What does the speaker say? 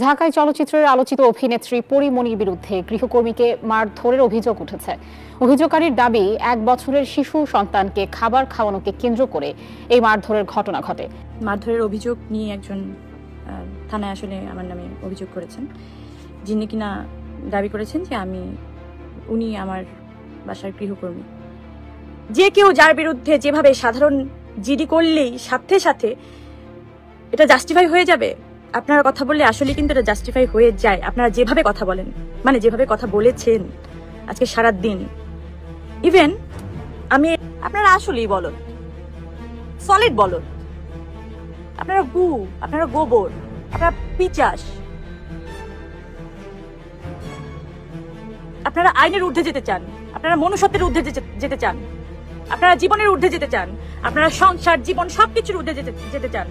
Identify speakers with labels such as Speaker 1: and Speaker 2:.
Speaker 1: ঢাকায় চলচ্চিত্রের আলোচিত অভিনেত্রী পরীমনির বিরুদ্ধে গৃহকর্মীকে মারধরের অভিযোগ উঠেছে। অভিযোগকারীর দাবি 1 বছরের শিশু সন্তানকে খাবার খাওয়ানোকে কেন্দ্র করে এই মারধরের ঘটনা ঘটে।
Speaker 2: মারধরের অভিযোগ নিয়ে একজন থানায় আসলে আমার নামে অভিযোগ করেছেন, যিনি কিনা দাবি করেছেন যে উনি আমার বাসার গৃহকর্মী। যে কেউ যার বিরুদ্ধে যেভাবে সাধারণ জিডি করলেই সাথে সাথে এটা জাস্টিফাই হয়ে যাবে, আপনারা কথা বললে আসলে কিন্তু এটা জাস্টিফাই হয়ে যায়। আপনারা যেভাবে কথা বলেন, মানে যেভাবে কথা বলেছেন আজকে সারা দিন, ইভেন আপনারা আসলেই বলদ, সলিড বলদ, আপনারা আপনারা গোবর, আপনারা পিচাস, আপনারা আইনের ঊর্ধ্বে যেতে চান, আপনারা মনুষ্যত্বের ঊর্ধ্বে যেতে চান, আপনারা জীবনের ঊর্ধ্বে যেতে চান, আপনারা সংসার জীবন সবকিছুর ঊর্ধ্বে যেতে চান।